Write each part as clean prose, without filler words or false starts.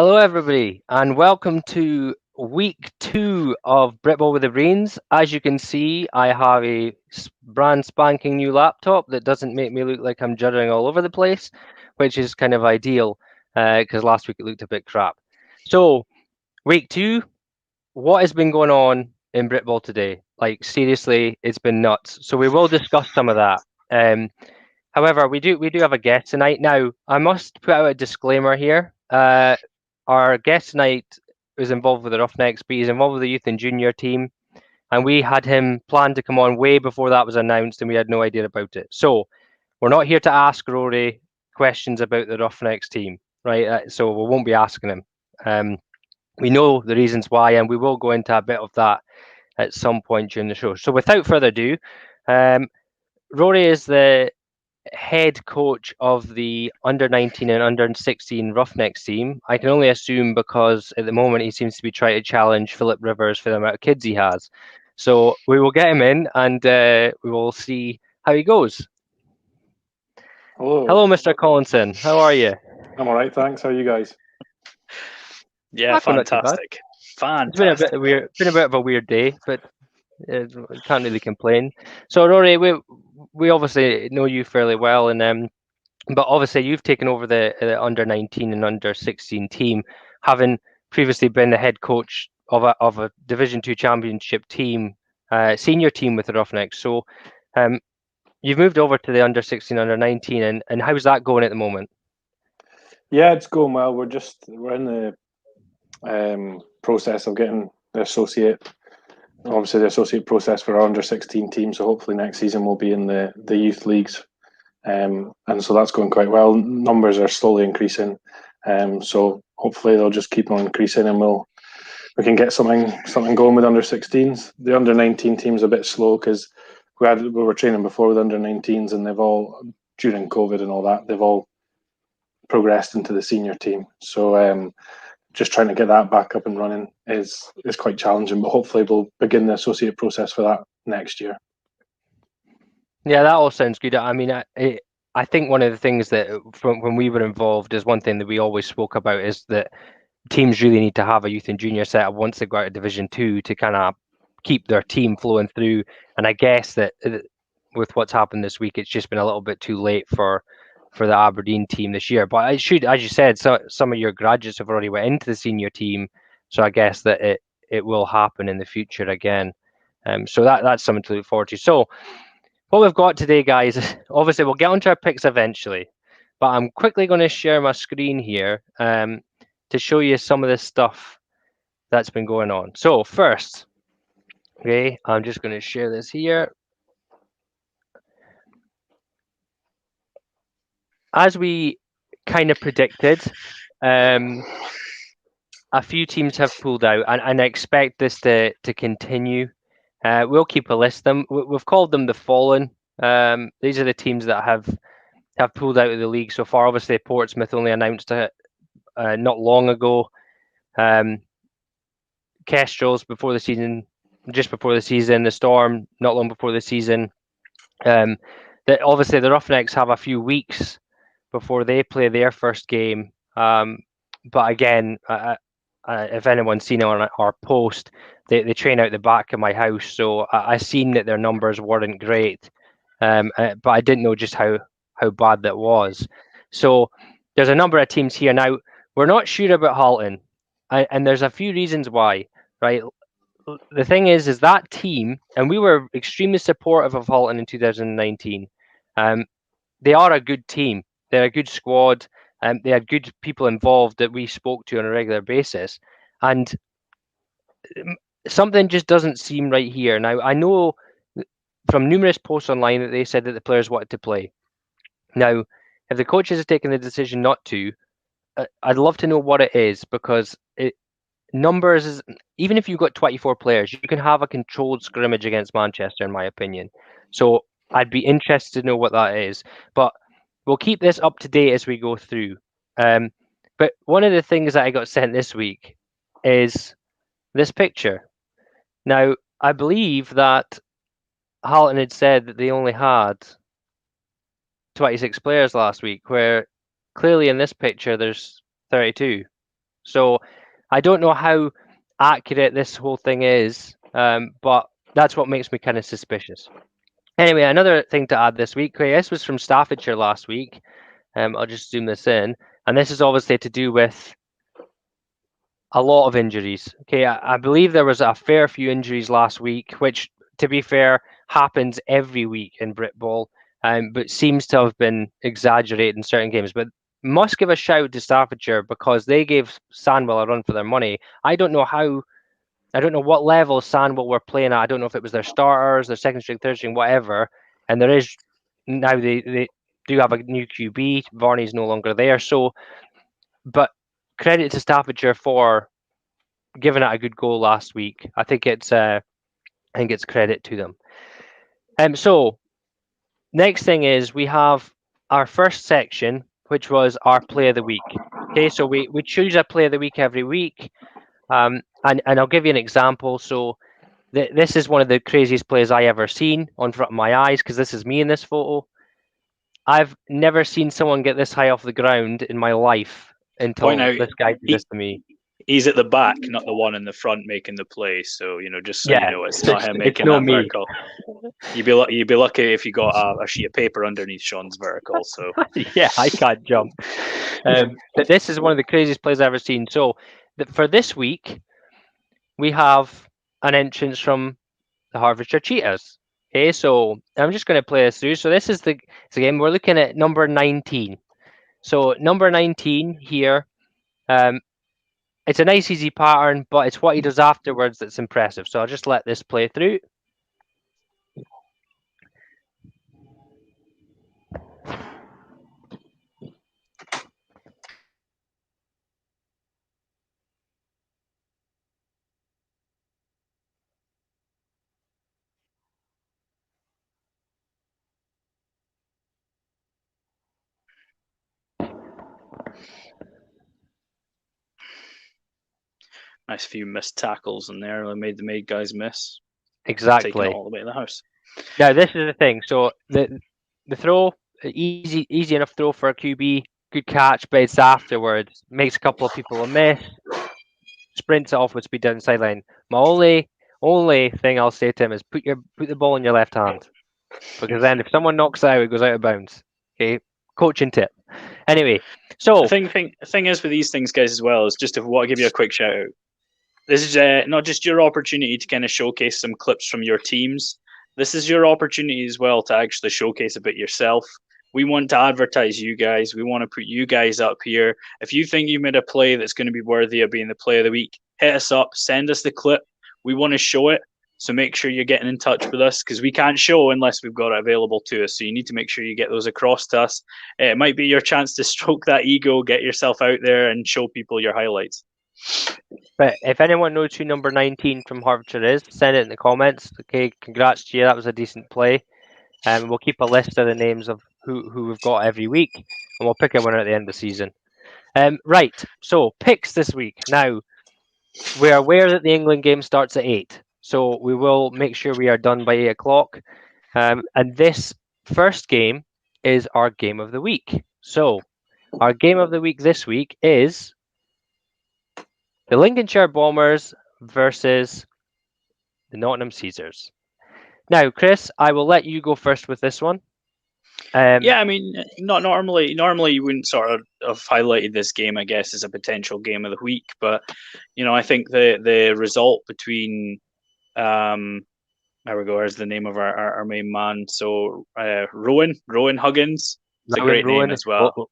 Hello, everybody, and welcome to week 2 of Britball with the Breens. As you can see, I have a brand spanking new laptop that doesn't make me look like I'm juddering all over the place, which is kind of ideal because last week it looked a bit crap. So, week 2, what has been going on in Britball today? Like, seriously, it's been nuts. So, we will discuss some of that. However, we do have a guest tonight. Now, I must put out a disclaimer here. Our guest tonight was involved with the Roughnecks, but he's involved with the youth and junior team, and we had him planned to come on way before that was announced, and we had no idea about it. So we're not here to ask Rory questions about the Roughnecks team, right? So we won't be asking him. We know the reasons why, and we will go into a bit of that at some point during the show. So without further ado, Rory is the head coach of the under 19 and under 16 Roughnecks team. I can only assume because at the moment he seems to be trying to challenge Philip Rivers for the amount of kids he has. So we will get him in and we will see how he goes. Hello. Hello, Mr. Collinson. How are you? I'm all right, thanks. How are you guys? Yeah, Not too bad. fantastic. It's been a bit weird. It's been a bit of a weird day, but can't really complain. So Rory, we obviously know you fairly well, and but obviously you've taken over the under 19 and under 16 team, having previously been the head coach of a Division 2 Championship team, senior team with the Roughnecks. So you've moved over to the under 16, under 19, and how's that going at the moment? Yeah, it's going well. We're in the process of getting the associate process for our under 16 team. So hopefully next season we'll be in the youth leagues, and so that's going quite well. Numbers are slowly increasing, so hopefully they'll just keep on increasing, and we can get something going with under 16s. The under 19 team's a bit slow because we were training before with under 19s, and they've all, during COVID and all that, they've all progressed into the senior team. So just trying to get that back up and running is quite challenging, but hopefully we'll begin the associate process for that next year. Yeah, that all sounds good. I mean, I think one of the things that from when we were involved is one thing that we always spoke about is that teams really need to have a youth and junior setup once they go out of Division 2 to kind of keep their team flowing through. And I guess that with what's happened this week, it's just been a little bit too late for the Aberdeen team this year. But it should, as you said, some of your graduates have already went into the senior team, so I guess that it will happen in the future again. So that's something to look forward to. So what we've got today, guys, obviously we'll get onto our picks eventually, but I'm quickly going to share my screen here to show you some of the stuff that's been going on. So first, okay, I'm just going to share this here. As we kind of predicted, a few teams have pulled out, and I expect this to continue. We'll keep a list of them. We've called them the Fallen. These are the teams that have pulled out of the league so far. Obviously, Portsmouth only announced it not long ago. Kestrels before the season, just before the season. The Storm not long before the season. Obviously the Roughnecks have a few weeks before they play their first game. But again, if anyone's seen it on our post, they train out the back of my house, so I seen that their numbers weren't great, but I didn't know just how bad that was. So there's a number of teams here now. We're not sure about Halton, and there's a few reasons why. Right, the thing is that team, and we were extremely supportive of Halton in 2019. They are a good team. They're a good squad. They had good people involved that we spoke to on a regular basis, and something just doesn't seem right here. Now, I know from numerous posts online that they said that the players wanted to play. Now, if the coaches have taken the decision not to, I'd love to know what it is, because numbers is, even if you've got 24 players, you can have a controlled scrimmage against Manchester, in my opinion. So I'd be interested to know what that is. But we'll keep this up to date as we go through. But one of the things that I got sent this week is this picture. Now, I believe that Halton had said that they only had 26 players last week, where clearly in this picture there's 32. So I don't know how accurate this whole thing is, but that's what makes me kind of suspicious. Anyway, another thing to add this week, this was from Staffordshire last week. I'll just zoom this in, and this is obviously to do with a lot of injuries. Okay, I believe there was a fair few injuries last week, which, to be fair, happens every week in Britball, but seems to have been exaggerated in certain games. But must give a shout to Staffordshire because they gave Samwell a run for their money. I don't know what level Samwell were playing at. I don't know if it was their starters, their second string, third string, whatever. And there is now they do have a new QB. Varney's no longer there, so. But credit to Staffordshire for giving it a good goal last week. I think it's credit to them. So next thing is we have our first section, which was our play of the week. Okay, so we choose a play of the week every week. And I'll give you an example. So this is one of the craziest plays I ever seen on front of my eyes, because this is me in this photo. I've never seen someone get this high off the ground in my life until this guy did this to me. He's at the back, not the one in the front making the play. So, just so you know, it's not him making that vertical. You'd be lucky if you got a sheet of paper underneath Sean's vertical. So yeah, I can't jump. But this is one of the craziest plays I've ever seen. So for this week, we have an entrance from the Hertfordshire Cheetahs. Okay, so I'm just going to play this through. So this is the game. We're looking at number 19. So number 19 here. It's a nice, easy pattern, but it's what he does afterwards that's impressive. So I'll just let this play through. Nice few missed tackles in there. They made the guys miss. Exactly. Taking it all the way to the house. Now this is the thing. So the throw, easy enough throw for a QB, good catch, but it's afterwards. Makes a couple of people a miss. Sprints it off with speed down the sideline. My only thing I'll say to him is put the ball in your left hand, because then if someone knocks it out, it goes out of bounds. Okay, coaching tip. Anyway, so the thing is with these things, guys, as well, is just to give you a quick shout out. This is not just your opportunity to kind of showcase some clips from your teams. This is your opportunity as well to actually showcase a bit yourself. We want to advertise you guys. We want to put you guys up here. If you think you made a play that's going to be worthy of being the play of the week, hit us up, send us the clip. We want to show it. So make sure you're getting in touch with us, because we can't show unless we've got it available to us. So you need to make sure you get those across to us. It might be your chance to stroke that ego, get yourself out there and show people your highlights. But if anyone knows who number 19 from Hertfordshire is, send it in the comments. Okay, congrats to you. That was a decent play. We'll keep a list of the names of who we've got every week, and we'll pick a winner at the end of the season. Right, so picks this week. Now, we're aware that the England game starts at 8, so we will make sure we are done by 8 o'clock. And this first game is our game of the week. So, our game of the week this week is the Lincolnshire Bombers versus the Nottingham Caesars. Now, Chris, I will let you go first with this one. Yeah, I mean, not normally you wouldn't sort of have highlighted this game, I guess, as a potential game of the week. But I think the result between there we go. There's the name of our main man. So Rowan Huggins. It's a great name as well.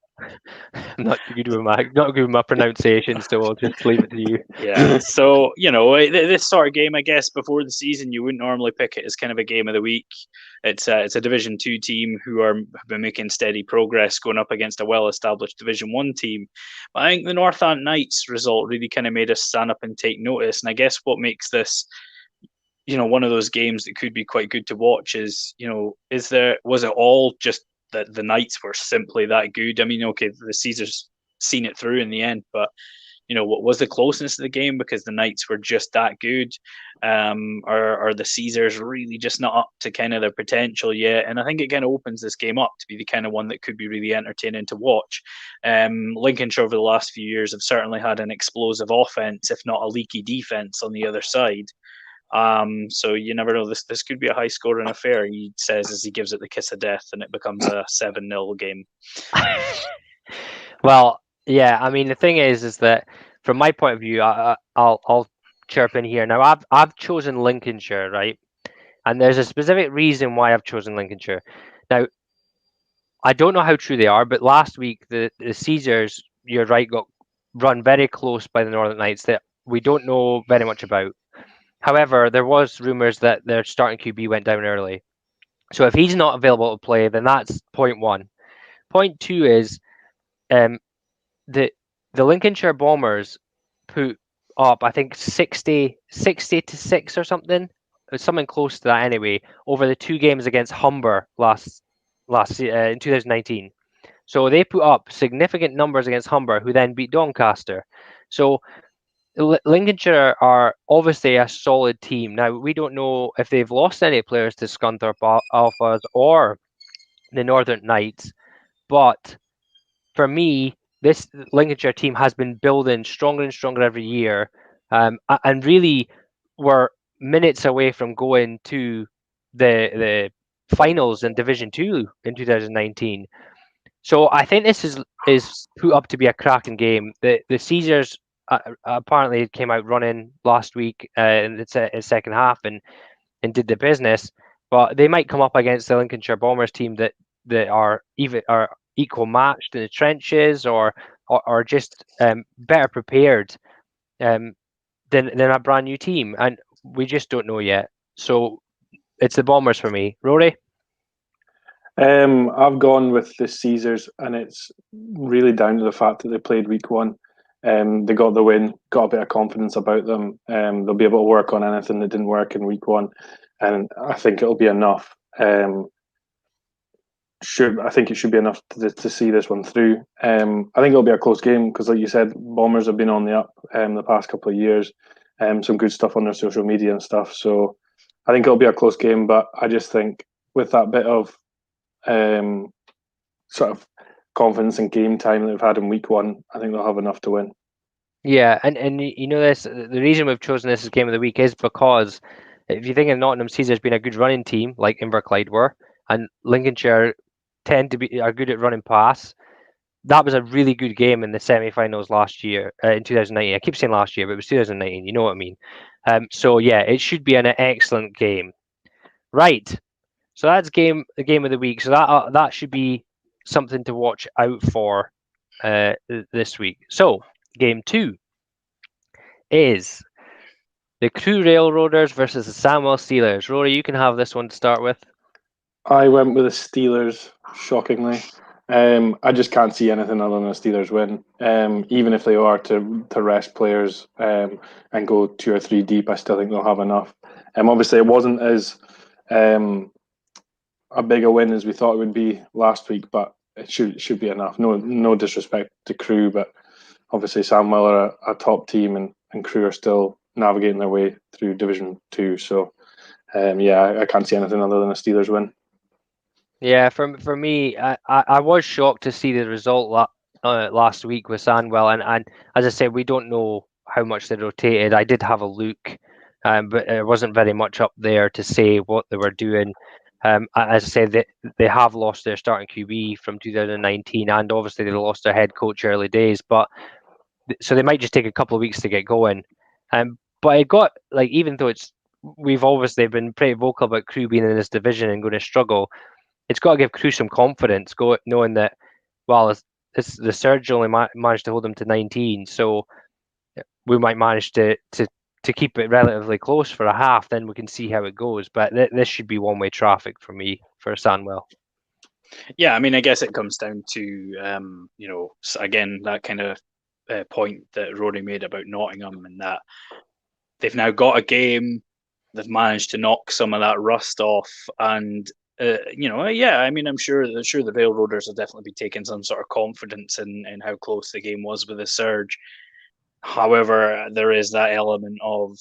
I'm not good with my pronunciation, so I'll just leave it to you. Yeah. So this sort of game, I guess, before the season, you wouldn't normally pick it as kind of a game of the week. It's a Division 2 team who have been making steady progress, going up against a well-established Division 1 team. But I think the Northant Knights result really kind of made us stand up and take notice. And I guess what makes this one of those games that could be quite good to watch is, was it all just that the Knights were simply that good? I mean, okay, the Caesars seen it through in the end, but what was the closeness of the game because the Knights were just that good? Are the Caesars really just not up to kind of their potential yet? And I think it kind of opens this game up to be the kind of one that could be really entertaining to watch. Lincolnshire over the last few years have certainly had an explosive offense, if not a leaky defense on the other side. So you never know. This could be a high scoring affair, he says as he gives it the kiss of death, and it becomes a 7-0 game. Well, yeah. I mean, the thing is that from my point of view, I'll chirp in here. Now, I've chosen Lincolnshire, right? And there's a specific reason why I've chosen Lincolnshire. Now, I don't know how true they are, but last week the Caesars, you're right, got run very close by the Northern Knights that we don't know very much about. However, there was rumours that their starting QB went down early. So if he's not available to play, then that's point one. Point two is the Lincolnshire Bombers put up, I think, 60 to 6 or something. Something close to that anyway, over the 2 games against Humber last in 2019. So they put up significant numbers against Humber, who then beat Doncaster. So Lincolnshire are obviously a solid team. Now, we don't know if they've lost any players to Scunthorpe Alphas or the Northern Knights, but for me, this Lincolnshire team has been building stronger and stronger every year, and really were minutes away from going to the finals in Division 2 in 2019. So I think this is put up to be a cracking game. The Caesars apparently came out running last week in the second half and did the business, but they might come up against the Lincolnshire Bombers team that are equal matched in the trenches or just better prepared than a brand new team, and we just don't know yet. So it's the Bombers for me. Rory? I've gone with the Caesars, and it's really down to the fact that they played week one. They got the win, got a bit of confidence about them. They'll be able to work on anything that didn't work in week one, and I think it'll be enough. I think it should be enough to see this one through. I think it'll be a close game because, like you said, Bombers have been on the up the past couple of years. Some good stuff on their social media and stuff. So I think it'll be a close game, but I just think with that bit of sort of confidence and game time that they've had in week one, I think they'll have enough to win. Yeah, and you know this. The reason we've chosen this as game of the week is because if you think of Nottingham, Caesar's been a good running team like Inverclyde were, and Lincolnshire are good at running pass. That was a really good game in the semi-finals last year in 2019. I keep saying last year, but it was 2019. You know what I mean? So yeah, it should be an excellent game. Right. So that's the game of the week. So that should be something to watch out for this week. So game 2 is the Crewe Railroaders versus the Samwell Steelers. Rory, you can have this one to start with. I went with the Steelers, shockingly. I just can't see anything other than a Steelers win. Even if they are to rest players and go 2 or 3 deep, I still think they'll have enough. Obviously, it wasn't as a big a win as we thought it would be last week, but it should be enough. No disrespect to Crewe, but obviously Samwell are a top team, and Crewe are still navigating their way through Division 2. So, I can't see anything other than a Steelers win. Yeah, for me, I was shocked to see the result last week with Samwell, and as I said, we don't know how much they rotated. I did have a look, but it wasn't very much up there to say what they were doing. As I said, they have lost their starting QB from 2019, and obviously they lost their head coach early days. But so they might just take a couple of weeks to get going. But it got even though we've obviously been pretty vocal about Crewe being in this division and going to struggle. It's got to give Crewe some confidence, knowing that, well, the Surge only managed to hold them to 19, so we might manage to keep it relatively close for a half. Then we can see how it goes. But this should be one-way traffic for me for Samwell. Yeah, I mean, I guess it comes down to again that kind of point that Rory made about Nottingham, and that they've now got a game. They've managed to knock some of that rust off, and I mean, I'm sure the Railroaders will definitely be taking some sort of confidence in how close the game was with the Surge. However, there is that element of,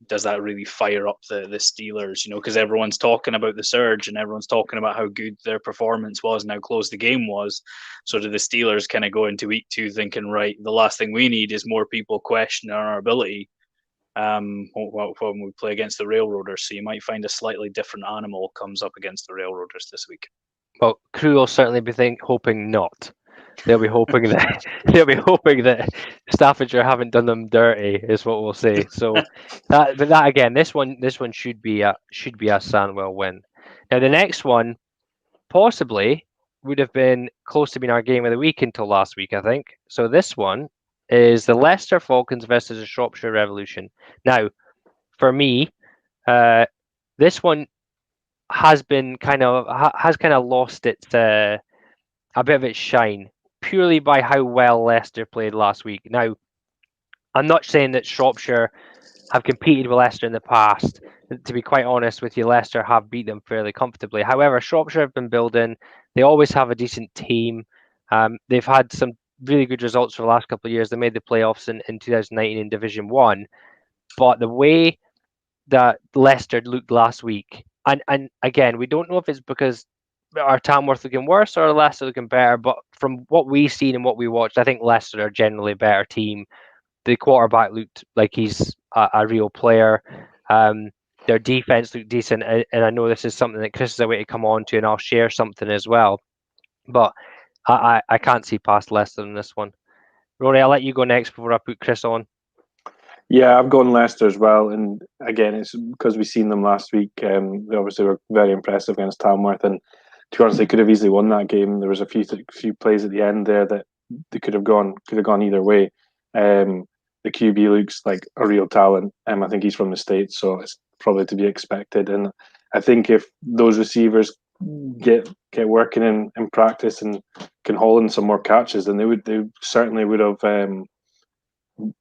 does that really fire up the Steelers? Because everyone's talking about the surge and everyone's talking about how good their performance was and how close the game was. So do the Steelers kind of go into week 2 thinking, right, the last thing we need is more people questioning our ability when we play against the Railroaders. So you might find a slightly different animal comes up against the Railroaders this week. Well, Crew will certainly be hoping not. They'll be hoping that Staffordshire haven't done them dirty, is what we'll say. So that again, this one should be a Samwell win. Now the next one possibly would have been close to being our game of the week until last week, I think. So this one is the Leicester Falcons versus the Shropshire Revolution. Now, for me, this one has kind of lost its a bit of its shine purely by how well Leicester played last week. Now, I'm not saying that Shropshire have competed with Leicester in the past. To be quite honest with you, Leicester have beat them fairly comfortably. However, Shropshire have been building. They always have a decent team. They've had some really good results for the last couple of years. They made the playoffs in 2019 in Division 1. But the way that Leicester looked last week, and again, we don't know if it's because our Tamworth looking worse or Leicester looking better, but from what we've seen and what we watched, I think Leicester are generally a better team. The quarterback looked like he's a real player. Their defense looked decent, and I know this is something that Chris is away to come on to, and I'll share something as well. But I can't see past Leicester in this one. Rory, I'll let you go next before I put Chris on. Yeah, I've gone Leicester as well, and again, it's because we've seen them last week. They obviously were very impressive against Tamworth, and to be honest, they could have easily won that game. There was a few plays at the end there that they could have gone either way. The QB looks like a real talent. I think he's from the States, so it's probably to be expected. And I think if those receivers get working in practice and can haul in some more catches, then they certainly would have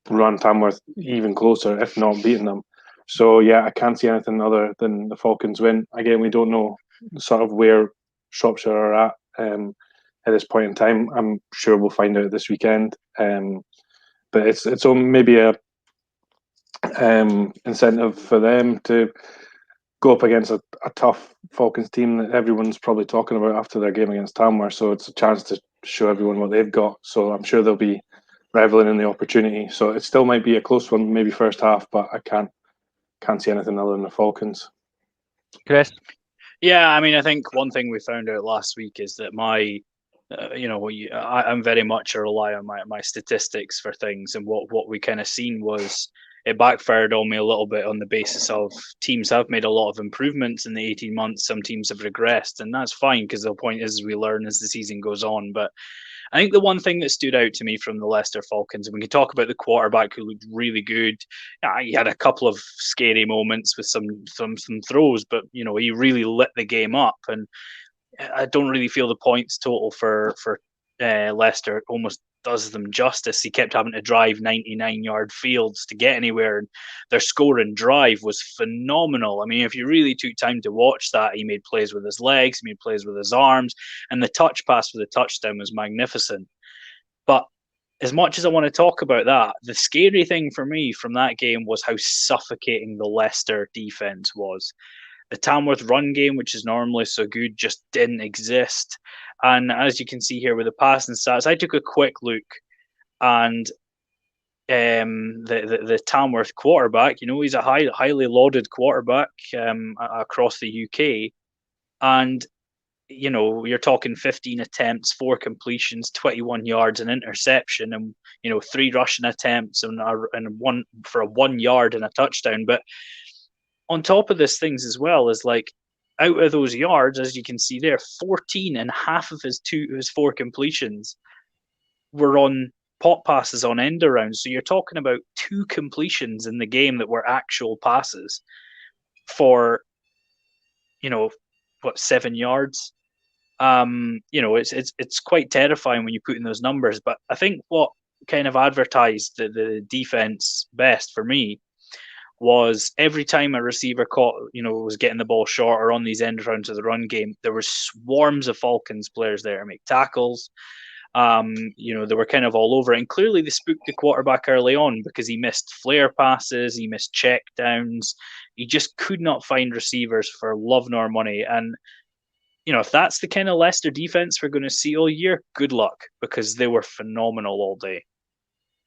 run Tamworth even closer, if not beaten them. So yeah, I can't see anything other than the Falcons win. Again, we don't know sort of where Shropshire are at this point in time. I'm sure we'll find out this weekend. But it's maybe a incentive for them to go up against a tough Falcons team that everyone's probably talking about after their game against Tamworth. So it's a chance to show everyone what they've got. So I'm sure they'll be reveling in the opportunity. So it still might be a close one, maybe first half, but I can't see anything other than the Falcons. Chris? Yeah, I mean, I think one thing we found out last week is that I'm very much a rely on my statistics for things, and what we kind of seen was it backfired on me a little bit on the basis of teams have made a lot of improvements in the 18 months. Some teams have regressed, and that's fine because the point is we learn as the season goes on. But I think the one thing that stood out to me from the Leicester Falcons, and we can talk about the quarterback who looked really good. He had a couple of scary moments with some throws, but he really lit the game up. And I don't really feel the points total for Leicester almost does them justice. He kept having to drive 99-yard fields to get anywhere, and their scoring drive was phenomenal. I mean, if you really took time to watch that, he made plays with his legs, he made plays with his arms, and the touch pass for the touchdown was magnificent. But as much as I want to talk about that, the scary thing for me from that game was how suffocating the Leicester defense was. The Tamworth run game, which is normally so good, just didn't exist. And as you can see here with the passing stats, I took a quick look, and the Tamworth quarterback, he's a highly lauded quarterback across the UK, and you're talking 15 attempts, 4 completions, 21 yards, an interception, and 3 rushing attempts and one for a 1 yard and a touchdown. But on top of this things as well is like out of those yards, as you can see there, 14 and half of his 4 completions were on pop passes on end arounds. So you're talking about 2 completions in the game that were actual passes for 7 yards. It's quite terrifying when you put in those numbers. But I think what kind of advertised the defense best for me was every time a receiver was getting the ball short or on these end rounds of the run game, there were swarms of Falcons players there to make tackles. They were kind of all over it. And clearly they spooked the quarterback early on because he missed flare passes, he missed check downs. He just could not find receivers for love nor money. And, if that's the kind of Leicester defense we're going to see all year, good luck, because they were phenomenal all day.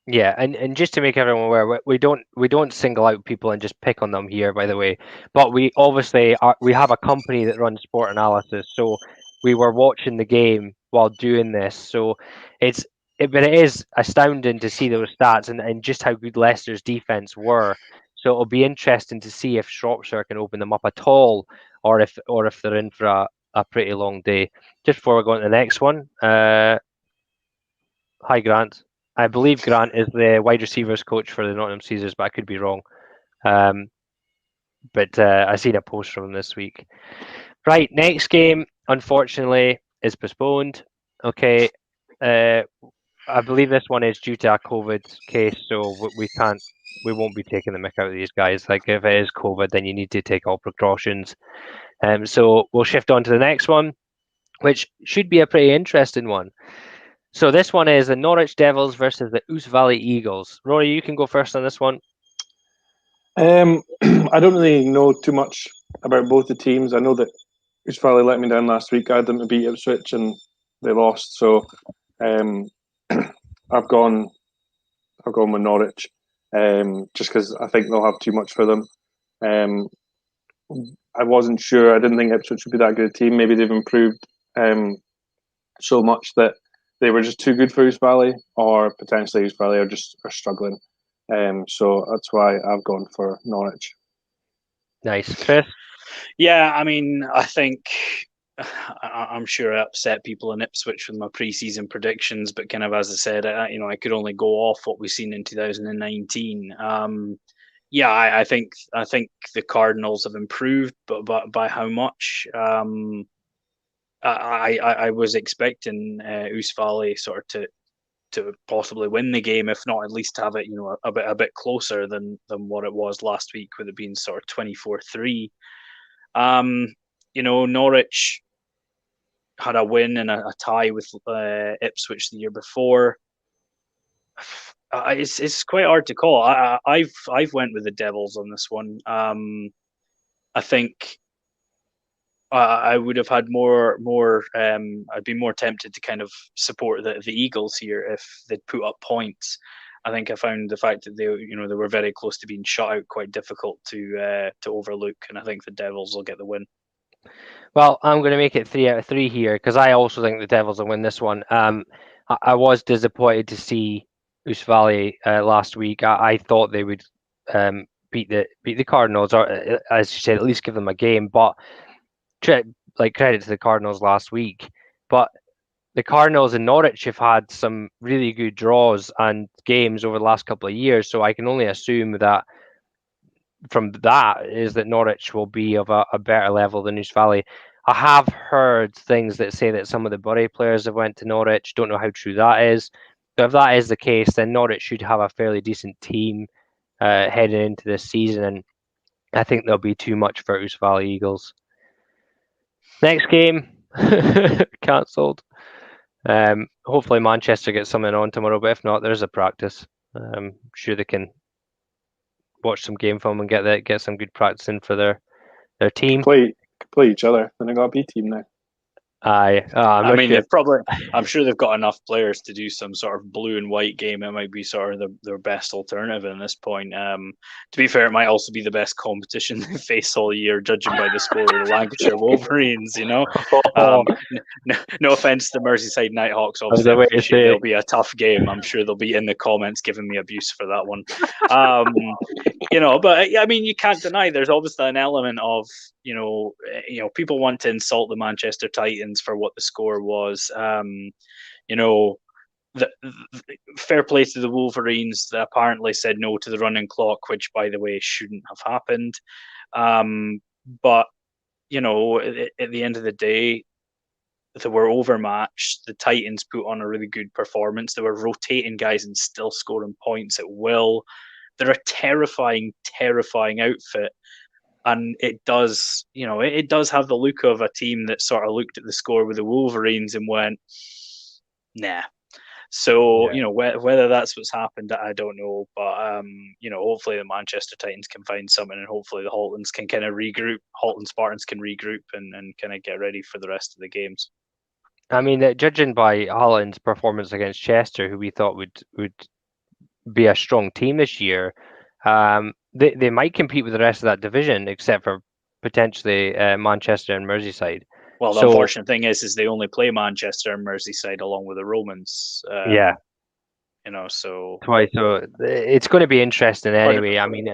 Yeah, and just to make everyone aware, we don't single out people and just pick on them here, by the way. But we obviously we have a company that runs sport analysis, so we were watching the game while doing this. So but it is astounding to see those stats and just how good Leicester's defense were. So it'll be interesting to see if Shropshire can open them up at all, or if they're in for a pretty long day. Just before we go on to the next one, hi Grant. I believe Grant is the wide receivers coach for the Nottingham Caesars, but I could be wrong. But I seen a post from him this week. Right, next game, unfortunately, is postponed. Okay, I believe this one is due to a COVID case, so we won't be taking the mick out of these guys. Like, if it is COVID, then you need to take all precautions. So we'll shift on to the next one, which should be a pretty interesting one. So this one is the Norwich Devils versus the Ouse Valley Eagles. Rory, you can go first on this one. I don't really know too much about both the teams. I know that Ouse Valley let me down last week. I had them to beat Ipswich and they lost. So I've gone with Norwich just because I think they'll have too much for them. I wasn't sure. I didn't think Ipswich would be that good a team. Maybe they've improved so much that they were just too good for Ouse Valley, or potentially Ouse Valley are struggling. So that's why I've gone for Norwich. Nice. Chris? Yeah, I mean, I think I'm sure I upset people in Ipswich with my pre-season predictions, but kind of as I said, I could only go off what we've seen in 2019. I think the Cardinals have improved, but by how much? I was expecting Ouse Valley sort of to possibly win the game, if not at least have it, a bit closer than what it was last week, with it being sort of 24-3. Norwich had a win and a tie with Ipswich the year before. It's quite hard to call. I've went with the Devils on this one. I think I would have had more. I'd be more tempted to kind of support the Eagles here if they'd put up points. I think I found the fact that they were very close to being shut out quite difficult to overlook, and I think the Devils will get the win. Well, I'm going to make it 3 out of 3 here because I also think the Devils will win this one. I was disappointed to see Ouse Valley last week. I thought they would beat the Cardinals, or as you said, at least give them a game. But credit to the Cardinals last week. But the Cardinals and Norwich have had some really good draws and games over the last couple of years, so I can only assume that from that is that Norwich will be of a better level than Ouse Valley. I have heard things that say that some of the Bury players have went to Norwich. Don't know how true that is. But if that is the case, then Norwich should have a fairly decent team heading into this season, and I think there'll be too much for Ouse Valley Eagles. Next game, cancelled. Hopefully Manchester gets something on tomorrow, but if not, there's a practice. I'm sure they can watch some game film and get some good practice in for their team. Play each other. Then I got a B team now. I'm sure they've got enough players to do some sort of blue and white game. It might be sort of their best alternative at this point. To be fair, it might also be the best competition they face all year, judging by the score of the Lancashire Wolverines. No offense to the Merseyside Nighthawks. Obviously, it'll be a tough game. I'm sure they'll be in the comments giving me abuse for that one. But I mean, you can't deny there's obviously an element of people want to insult the Manchester Titans for what the score was. The fair play to the Wolverines that apparently said no to the running clock, which, by the way, shouldn't have happened. But at the end of the day, they were overmatched. The Titans put on a really good performance. They were rotating guys and still scoring points at will. They're a terrifying, terrifying outfit. And it does have the look of a team that sort of looked at the score with the Wolverines and went, nah, So, whether that's what's happened, I don't know. But, hopefully the Manchester Titans can find something, and hopefully the Haltons can kind of regroup. Halton Spartans can regroup and kind of get ready for the rest of the games. I mean, judging by Holland's performance against Chester, who we thought would be a strong team this year, they might compete with the rest of that division, except for potentially Manchester and Merseyside. Well, the unfortunate thing is they only play Manchester and Merseyside along with the Romans. So twice. So it's going to be interesting anyway. I mean,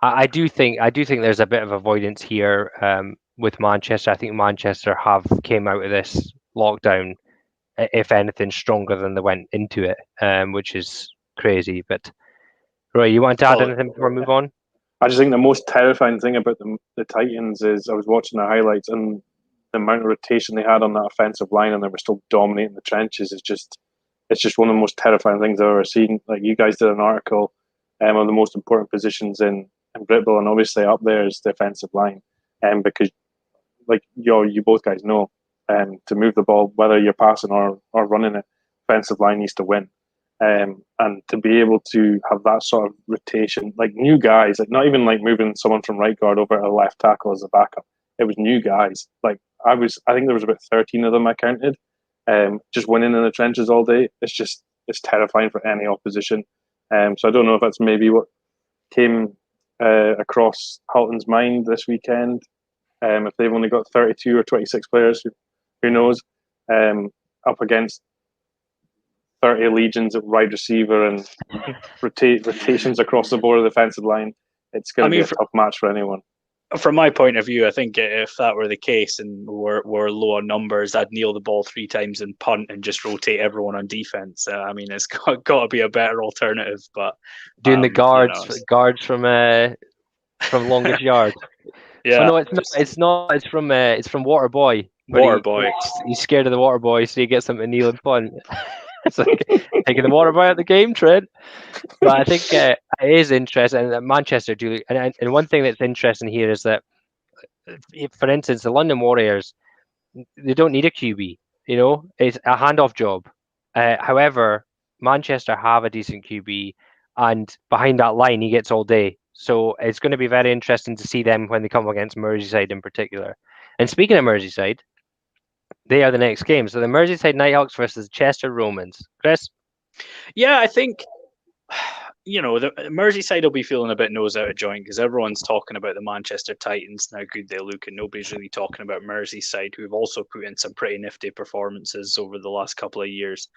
I do think there's a bit of avoidance here with Manchester. I think Manchester have came out of this lockdown, if anything, stronger than they went into it, which is crazy. But Roy, you want to add anything before we move on? I just think the most terrifying thing about the Titans is I was watching the highlights, and the amount of rotation they had on that offensive line, and they were still dominating the trenches. It's just one of the most terrifying things I've ever seen. Like, you guys did an article on the most important positions in Britball, and obviously up there is the offensive line, because like you both guys know, to move the ball, whether you're passing or running it, offensive line needs to win. And to be able to have that sort of rotation, like new guys, like not even like moving someone from right guard over to left tackle as a backup. It was new guys. Like I think there was about 13 of them I counted, just winning in the trenches all day. It's terrifying for any opposition. So I don't know if that's maybe what came across Halton's mind this weekend. If they've only got 32 or 26 players, who knows, up against 30 legions at wide receiver and rotations across the board of the defensive line, it's going to be a tough match for anyone. From my point of view, I think if that were the case and we're low on numbers, I'd kneel the ball 3 times and punt and just rotate everyone on defense. I mean, it's got to be a better alternative. But doing the guards from longest yard. Yeah, no, it's not. It's from Waterboy. Waterboy. He's scared of the Waterboy, so he gets him to kneel and punt. It's like taking the Waterboy out of the game, Trent. But I think it is interesting that Manchester do. And one thing that's interesting here is that, for instance, the London Warriors, they don't need a QB. It's a handoff job. However, Manchester have a decent QB, and behind that line, he gets all day. So it's going to be very interesting to see them when they come against Merseyside in particular. And speaking of Merseyside, they are the next game. So the Merseyside Nighthawks versus Chester Romans. Chris? Yeah, I think, the Merseyside will be feeling a bit nose out of joint because everyone's talking about the Manchester Titans and how good they look, and nobody's really talking about Merseyside, who have also put in some pretty nifty performances over the last couple of years.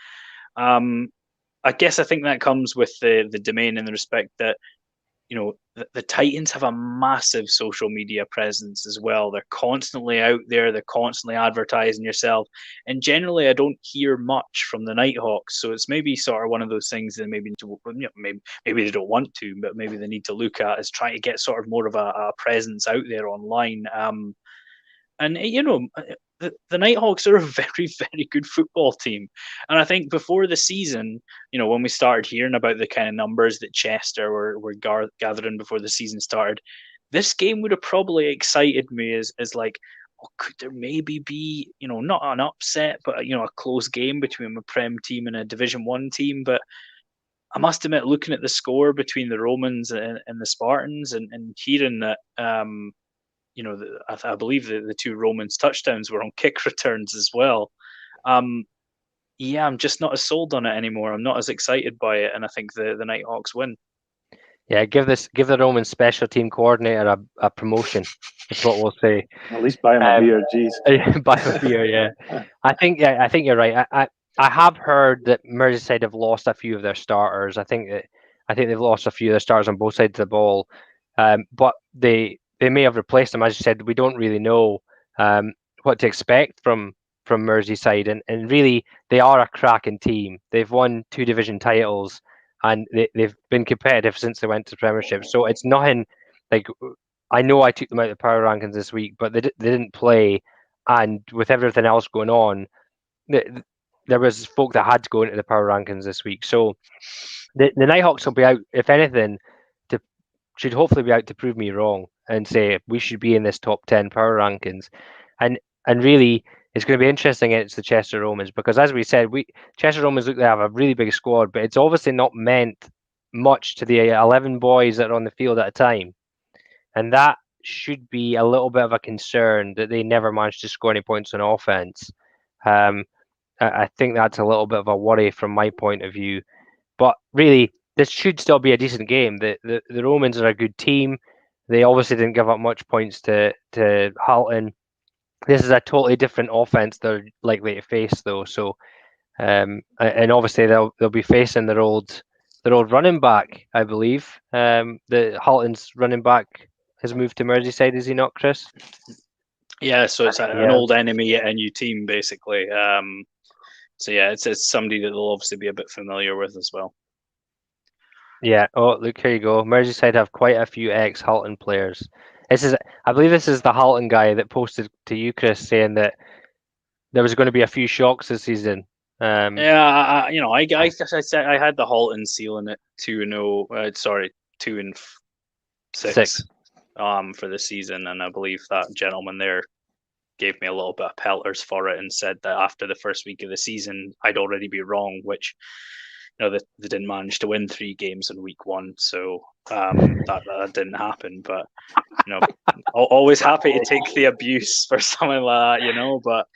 I guess I think that comes with the domain in the respect that, the Titans have a massive social media presence as well. They're constantly out there. They're constantly advertising yourself. And generally, I don't hear much from the Nighthawks. So it's maybe sort of one of those things that maybe maybe they don't want to, but maybe they need to look at is trying to get sort of more of a presence out there online. And the Nighthawks are a very, very good football team. And I think before the season, when we started hearing about the kind of numbers that Chester were gathering before the season started, this game would have probably excited me as like, could there maybe be, not an upset, but, a close game between a Prem team and a Division 1 team. But I must admit, looking at the score between the Romans and the Spartans and hearing that, I believe the 2 Romans touchdowns were on kick returns as well. I'm just not as sold on it anymore. I'm not as excited by it, and I think the Nighthawks win. Yeah, give the Roman special team coordinator a promotion. That's what we'll say. At least buy him a beer, jeez. Buy him a beer, yeah. I think you're right. I have heard that Merseyside have lost a few of their starters. I think they've lost a few of their starters on both sides of the ball, but they may have replaced them. As you said, we don't really know what to expect from Merseyside, and really they are a cracking team. They've won 2 division titles, and they've been competitive since they went to Premiership. So it's nothing like, I know I took them out of the power rankings this week, but they didn't play, and with everything else going on, there was folk that had to go into the power rankings this week. So the Nighthawks will be out, if anything, should hopefully be out to prove me wrong and say we should be in this top 10 power rankings. And really, it's going to be interesting against the Chester Romans because, as we said, Chester Romans look to have a really big squad, but it's obviously not meant much to the 11 boys that are on the field at a time, and that should be a little bit of a concern that they never managed to score any points on offense. I think that's a little bit of a worry from my point of view, but really, this should still be a decent game. The Romans are a good team. They obviously didn't give up much points to Halton. This is a totally different offense they're likely to face, though. So, and obviously they'll be facing their old running back, I believe. The Halton's running back has moved to Merseyside, is he not, Chris? Yeah, so it's an old enemy at a new team, basically. So yeah, it's somebody that they'll obviously be a bit familiar with as well. Yeah. Oh, look, here you go. Merseyside have quite a few ex-Halton players. I believe this is the Halton guy that posted to you, Chris, saying that there was going to be a few shocks this season. Yeah, I said I had the Halton ceiling at 2-0. 2-6. For the season, and I believe that gentleman there gave me a little bit of pelters for it and said that after the first week of the season I'd already be wrong, which they didn't manage to win 3 games in week 1, so that didn't happen. But always happy to take the abuse for something like that, but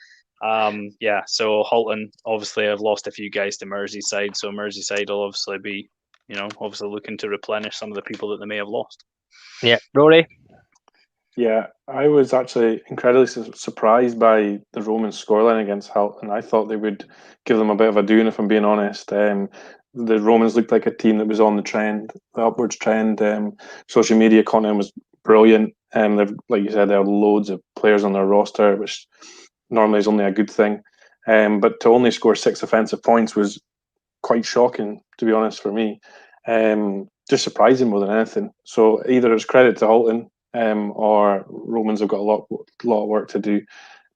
yeah, so Halton obviously have lost a few guys to Merseyside, so Merseyside will obviously be obviously looking to replenish some of the people that they may have lost. Yeah, Rory? Yeah, I was actually incredibly surprised by the Romans scoreline against Halton. I thought they would give them a bit of a doing, if I'm being honest. The Romans looked like a team that was on the trend, the upwards trend. Social media content was brilliant. They've, like you said, there are loads of players on their roster, which normally is only a good thing. But to only score 6 offensive points was quite shocking, to be honest, for me. Just surprising more than anything. So either it's credit to Halton, or Romans have got a lot of work to do.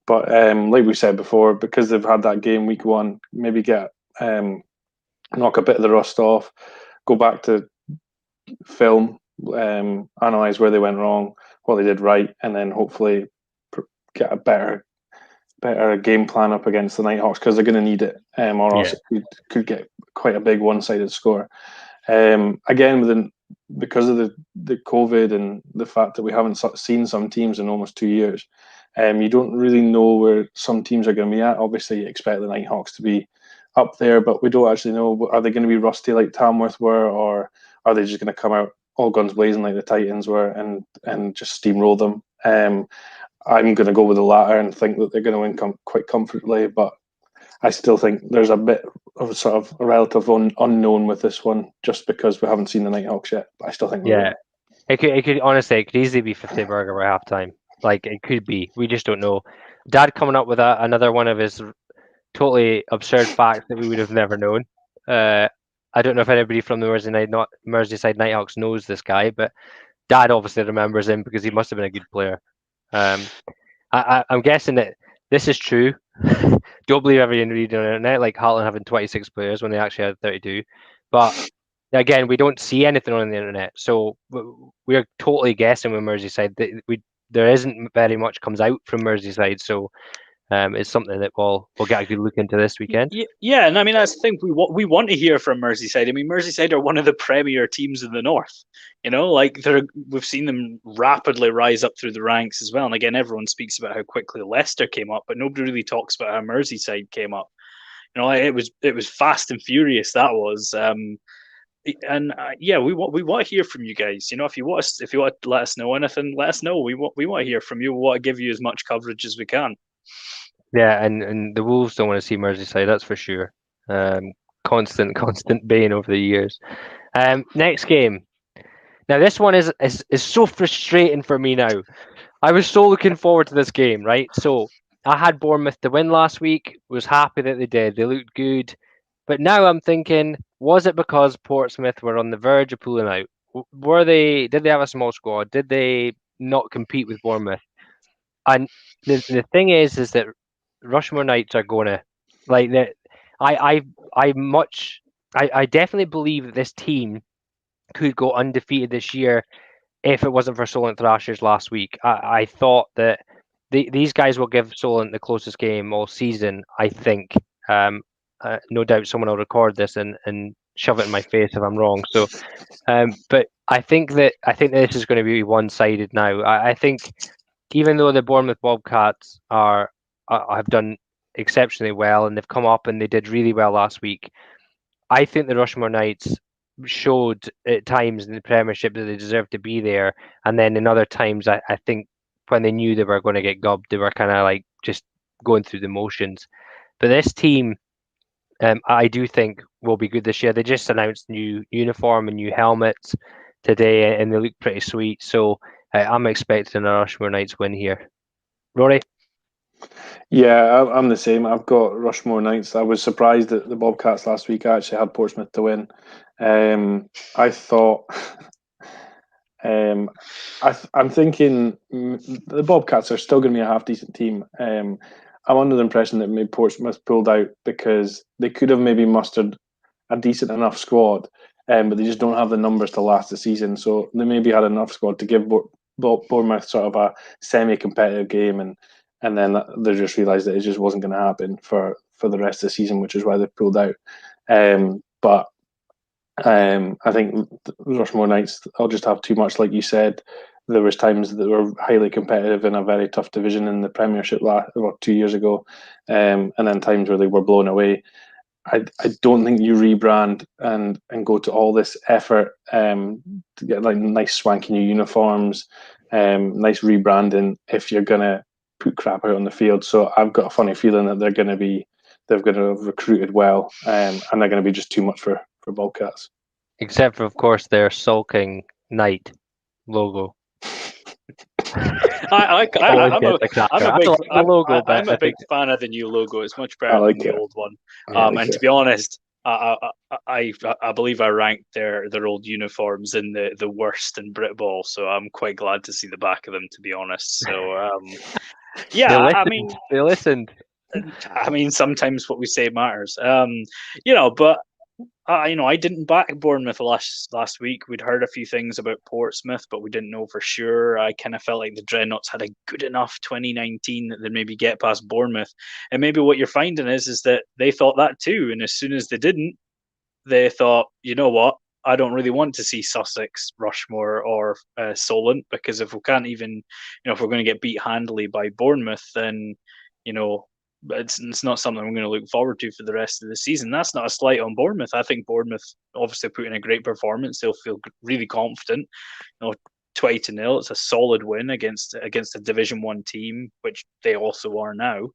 But like we said before, because they've had that game week 1, maybe get knock a bit of the rust off, go back to film, analyze where they went wrong, what they did right, and then hopefully get a better game plan up against the Nighthawks, because they're going to need it, or else it could get quite a big one-sided score. Again, because of the COVID and the fact that we haven't seen some teams in almost 2 years, you don't really know where some teams are going to be at. Obviously, you expect the Nighthawks to be up there, but we don't actually know. Are they going to be rusty like Tamworth were, or are they just going to come out all guns blazing like the Titans were and just steamroll them? I'm going to go with the latter and think that they're going to win quite comfortably, but I still think there's a bit of sort of a relative unknown with this one, just because we haven't seen the Nighthawks yet. But I still think it could honestly, it could easily be 50 burger by halftime. Like, it could be. We just don't know. Dad coming up with another one of his totally absurd facts that we would have never known. I don't know if anybody from the Merseyside Nighthawks knows this guy, but Dad obviously remembers him because he must have been a good player. I'm guessing that this is true. Don't believe everything you read on the internet, like Halton having 26 players when they actually had 32. But again, we don't see anything on the internet, so we're totally guessing with Merseyside. There isn't very much comes out from Merseyside, so it's something that we'll get a good look into this weekend. Yeah, and I mean, that's the thing. We want to hear from Merseyside. I mean, Merseyside are one of the premier teams in the north. We've seen them rapidly rise up through the ranks as well. And again, everyone speaks about how quickly Leicester came up, but nobody really talks about how Merseyside came up. It was fast and furious, that was. We want to hear from you guys. If you want to let us know anything, let us know. We want to hear from you. We want to give you as much coverage as we can. Yeah, and the Wolves don't want to see Merseyside, that's for sure. Constant bane over the years. Next game. Now, this one is so frustrating for me now. I was so looking forward to this game, right? So I had Bournemouth to win last week, was happy that they did. They looked good. But now I'm thinking, was it because Portsmouth were on the verge of pulling out? Did they have a small squad? Did they not compete with Bournemouth? And the thing is that Rushmore Knights are going to like that. I definitely believe that this team could go undefeated this year if it wasn't for Solent Thrashers last week. I thought that these guys will give Solent the closest game all season, I think. No doubt someone will record this and shove it in my face if I'm wrong. So, but I think that this is going to be one-sided now. I think even though the Bournemouth Bobcats have done exceptionally well and they've come up and they did really well last week, I think the Rushmore Knights showed at times in the Premiership that they deserved to be there, and then in other times, I think when they knew they were going to get gubbed, they were kind of like just going through the motions. But this team, I do think will be good this year. They just announced new uniform and new helmets today, and they look pretty sweet. So I'm expecting a Rushmore Knights win here. Rory? Yeah, I'm the same. I've got Rushmore Knights. I was surprised at the Bobcats last week. I actually had Portsmouth to win. I thought, I'm thinking the Bobcats are still going to be a half decent team. I'm under the impression that maybe Portsmouth pulled out because they could have maybe mustered a decent enough squad, but they just don't have the numbers to last the season. So they maybe had enough squad to give Bournemouth sort of a semi-competitive game, and then they just realised that it just wasn't going to happen for the rest of the season, which is why they pulled out. But I think Rushmore Knights, I'll just have too much, like you said. There was times that were highly competitive in a very tough division in the Premiership 2 years ago, and then times where they were blown away. I don't think you rebrand and go to all this effort to get like nice swanky new uniforms, nice rebranding if you're gonna put crap out on the field. So I've got a funny feeling that they're going to have recruited well, and they're going to be just too much for Bobcats. Except for, of course, their sulking knight logo. I'm a big fan of the new logo. It's much better than the old one. And to be honest, I believe I ranked their old uniforms in the worst in Britball, so I'm quite glad to see the back of them, to be honest. So yeah, they listened. I mean, sometimes what we say matters. But I didn't back Bournemouth last week. We'd heard a few things about Portsmouth, but we didn't know for sure. I kind of felt like the Dreadnoughts had a good enough 2019 that they'd maybe get past Bournemouth. And maybe what you're finding is that they thought that too. And as soon as they didn't, they thought, you know what? I don't really want to see Sussex, Rushmore, or Solent, because if we can't even, if we're going to get beat handily by Bournemouth, then, it's not something I'm going to look forward to for the rest of the season. That's not a slight on Bournemouth. I think Bournemouth obviously put in a great performance. They'll feel really confident. 20-0. It's a solid win against a Division 1 team, which they also are now.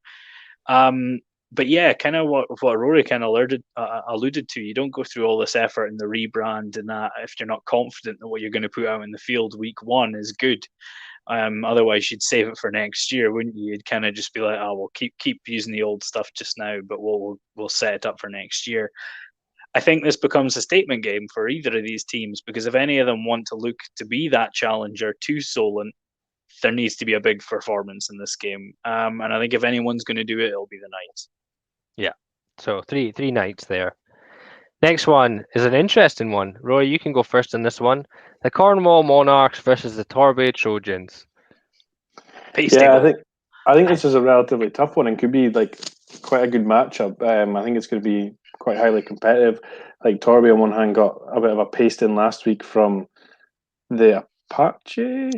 But yeah, kind of what Rory kind of alluded to. You don't go through all this effort in the rebrand and that if you're not confident that what you're going to put out in the field week 1 is good. Otherwise, you'd save it for next year, wouldn't you? You'd kind of just be like, "Oh, we'll keep using the old stuff just now, but we'll set it up for next year." I think this becomes a statement game for either of these teams, because if any of them want to look to be that challenger to Solent, there needs to be a big performance in this game. And I think if anyone's going to do it, it'll be the Knights. Yeah. So three Knights there. Next one is an interesting one. Roy, you can go first in this one. The Cornwall Monarchs versus the Torbay Trojans. I think this is a relatively tough one and could be like quite a good matchup. I think it's going to be quite highly competitive. Like Torbay on one hand got a bit of a pasting last week from the Apache.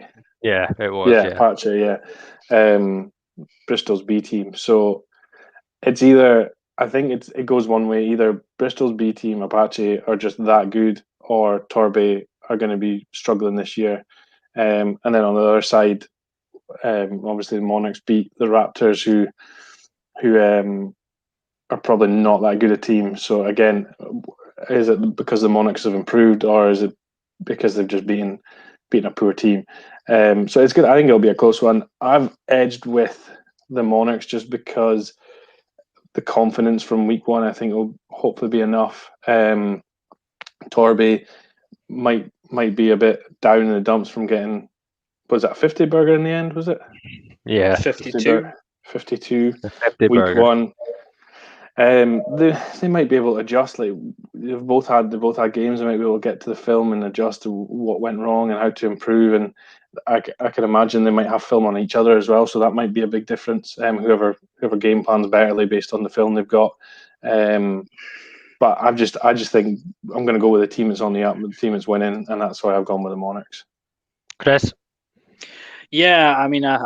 Yeah, it was. Yeah, Apache. Yeah, Bristol's B team. So it's either. I think it goes one way. Either Bristol's B team, Apache, are just that good, or Torbay are going to be struggling this year. And then on the other side, obviously the Monarchs beat the Raptors, who are probably not that good a team. So again, is it because the Monarchs have improved, or is it because they've just beaten a poor team? So it's good. I think it'll be a close one. I've edged with the Monarchs just because the confidence from week 1, I think, will hopefully be enough. Torbay might be a bit down in the dumps from getting, was that a 50 burger in the end, was it? Yeah. 52. 52. 50 week burger. 1. They might be able to adjust. Like they've both had games. They might be able to get to the film and adjust to what went wrong and how to improve. And I can imagine they might have film on each other as well. So that might be a big difference. Whoever game plans betterly based on the film they've got. But I just think I'm going to go with the team that's on the up, the team that's winning, and that's why I've gone with the Monarchs. Chris? Yeah, I mean, I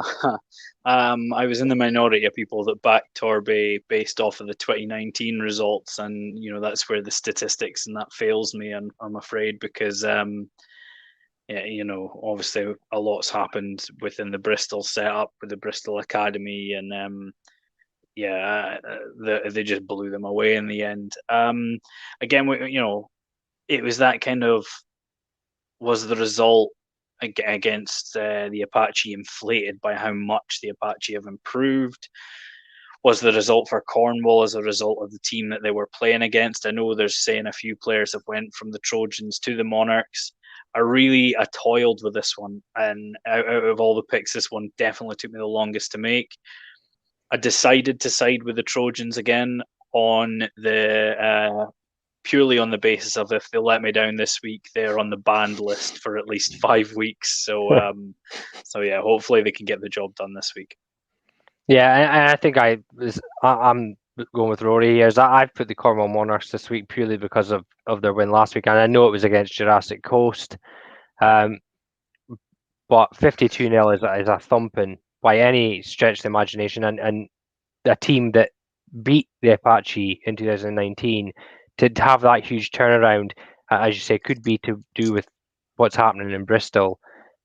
was in the minority of people that backed Torbay based off of the 2019 results, and that's where the statistics and that fails me. I'm afraid because obviously a lot's happened within the Bristol setup with the Bristol Academy, and they just blew them away in the end. Again, it was that kind of, was the result against the Apache inflated by how much the Apache have improved? Was the result for Cornwall as a result of the team that they were playing against? I know they're saying a few players have went from the Trojans to the Monarchs. I toiled with this one, and out of all the picks, this one definitely took me the longest to make. I decided to side with the Trojans again on the purely on the basis of, if they let me down this week, they're on the banned list for at least 5 weeks. So yeah, hopefully they can get the job done this week. Yeah, and I think I'm going with Rory here. I've put the Cornwall Monarchs this week purely because of their win last week, and I know it was against Jurassic Coast. But 52-0 is a thumping by any stretch of the imagination, and a team that beat the Apache in 2019 to have that huge turnaround, as you say, could be to do with what's happening in Bristol,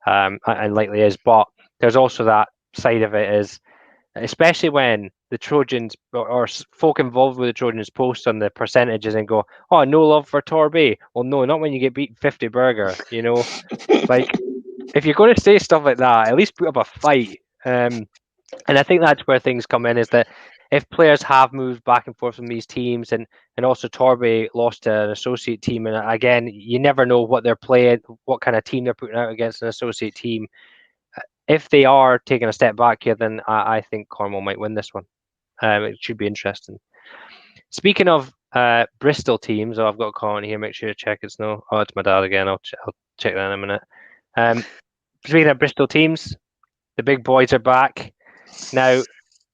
and likely is. But there's also that side of it is, especially when the Trojans or folk involved with the Trojans post on the percentages and go, "Oh, no love for Torbay." Well, no, not when you get beat 50 burger. Like, if you're going to say stuff like that, at least put up a fight. And I think that's where things come in, is that if players have moved back and forth from these teams, and also Torbay lost to an associate team, and again, you never know what they're playing, what kind of team they're putting out against an associate team. If they are taking a step back here, then I think Cornwall might win this one. It should be interesting. Speaking of Bristol teams, I've got a comment here. Make sure you check it. No, it's my dad again. I'll check that in a minute. Speaking of Bristol teams, the big boys are back. Now,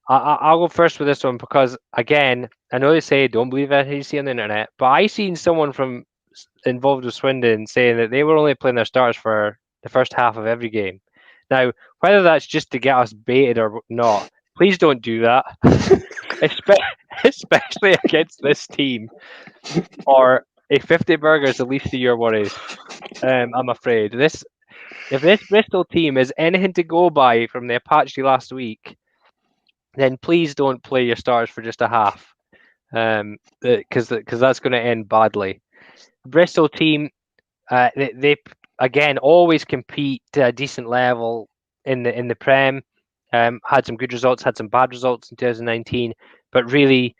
I'll go first with this one because, again, I know they say don't believe everything you see on the internet, but I seen someone involved with Swindon saying that they were only playing their starters for the first half of every game. Now, whether that's just to get us baited or not, please don't do that, especially against this team, or a 50 burger is the least of your worries. I'm afraid if this Bristol team is anything to go by from the Apache last week, then please don't play your starters for just a half, because that's going to end badly. Bristol team, they again always compete to a decent level in the Prem. Had some good results, had some bad results in 2019, but really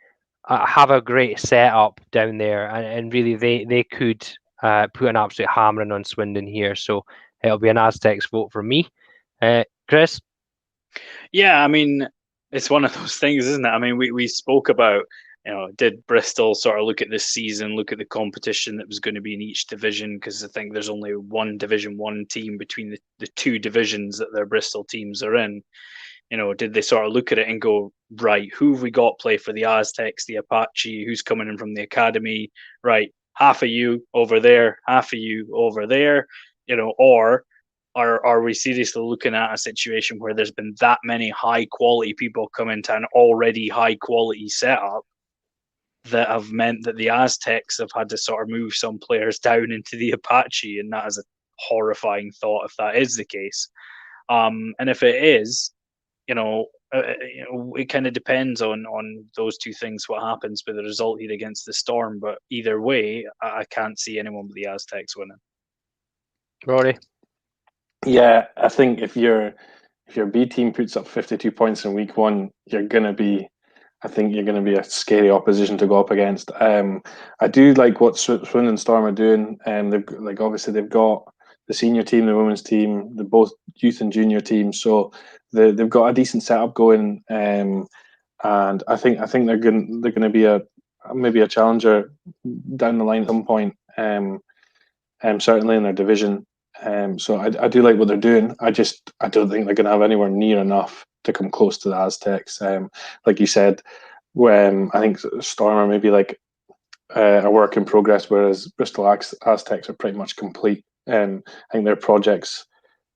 have a great setup down there, and really they could put an absolute hammering on Swindon here. So it'll be an Aztecs vote for me. Chris? Yeah, I mean, it's one of those things, isn't it? I mean, we spoke about, did Bristol sort of look at this season, look at the competition that was going to be in each division? Because I think there's only one Division 1 team between the two divisions that their Bristol teams are in. Did they sort of look at it and go, right, who have we got play for the Aztecs, the Apache, who's coming in from the academy? Right, half of you over there, half of you over there, or are we seriously looking at a situation where there's been that many high quality people come into an already high quality setup that have meant that the Aztecs have had to sort of move some players down into the Apache? And that is a horrifying thought if that is the case. And if it is, it kind of depends on those two things, what happens with the result here against the Storm. But either way, I can't see anyone but the Aztecs winning. Rory? Yeah, I think if your B team puts up 52 points in week one, you're going to be a scary opposition to go up against. I do like what Swindon and Storm are doing. Obviously they've got the senior team, the women's team, the both youth and junior teams, so they've got a decent setup going. and I think they're going to be maybe a challenger down the line at some point. Certainly in their division. So I do like what they're doing. I don't think they're going to have anywhere near enough to come close to the Aztecs. Like you said, when I think Storm are maybe like a work in progress, whereas Bristol Aztecs are pretty much complete. I think their projects